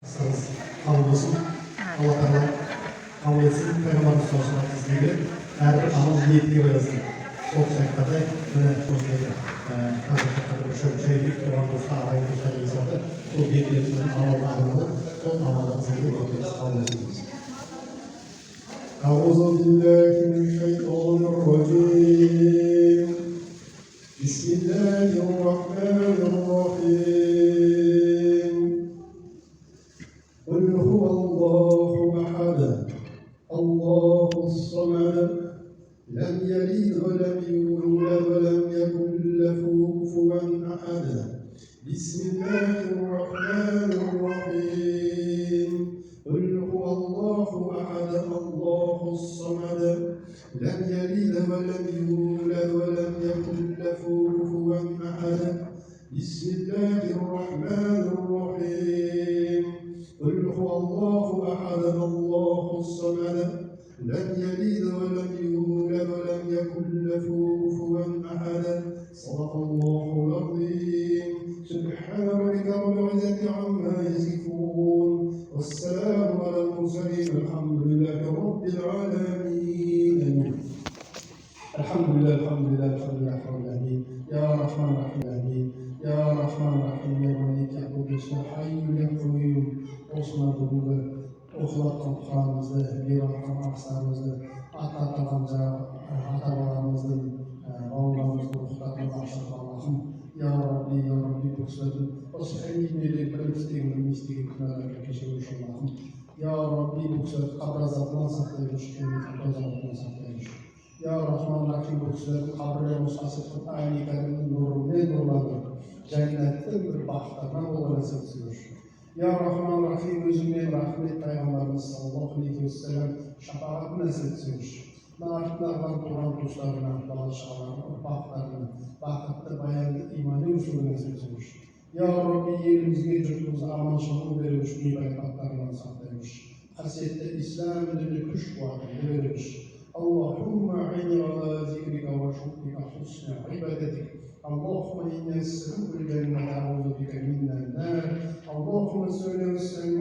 Kıssanız kabul olsun. Allah Teala kabul etsin. Peygamberimiz sallallahu aleyhi ve sellem gibi her bir amel niyetine koyasın. Çok şekilde böyle çok böyle şöyle şeylik olan dostlar aynı dostlar insanı o niyetlerinin amallarını o amallarını yapıyoruz. Kabul etsin. أعوذ بالله من الشيطان الرجيم بسم الله الرحمن الرحيم قل هو الله أحد الله الصمد لم يلد ولم يولد ولم يكن له كفوا أحد بسم الله الرحمن الرحيم قل هو الله أحد الله الصمد لم يلد ولم يولد ولم يكن له كفوا أحد بسم الله الرحمن الرحيم قل هو الله أحد الله الصمد لم يلد ولم يولد ولم يكن له كفوا أحد صدق الله العظيم سبحان ربك رب العزة عما يصفون والسلام على المرسلين الحمد لله رب العالمين الحمد لله الحمد لله الحمد لله رب العالمين يا رحمن الرحيم يا رحمن الرحيم يا مالك يا قدوس يا حي يا قيوم osman bugungi uxlatgan Qur'onimizni berarkan aqsarimizni ata-atadan ata-bolamizning oğullarımızın ruhlarını bağışladı Allah'ım. Ya Rabbi, Ya Rabbi bu sözün o sahibleri bilmestiğin kınalarla geçirmiş Allah'ım. Ya Rabbi bu söz kabr azabından saklaymış, kabr azabından saklaymış. Ya Rahman Rahim bu söz kabre musasif Kur'an-ı Kerim'in nurunu nurlandır. Cennetin bir bahtarına olana seçiyor. Ya Rahman Rahim özüne rahmet Peygamberimiz sallallahu aleyhi ve sellem şefaatine seçiyor. Naatlardan Kur'an dostlarına, bağışlarına, baklarına, bakıtta bayanlı imani usulüne seçiyor. Ya Rabbi yerimizde yurtumuza aman şanı verilmiş, nimetlerden saklaymış. Hasiyette İslam dini kuş kuvvetini verilmiş. Allahümme inni ala zikrika ve şukrika husna ibadetik. Allahümme inni esselukel cennete a'udhu bike minnen nar. Allahümme salli ve sellem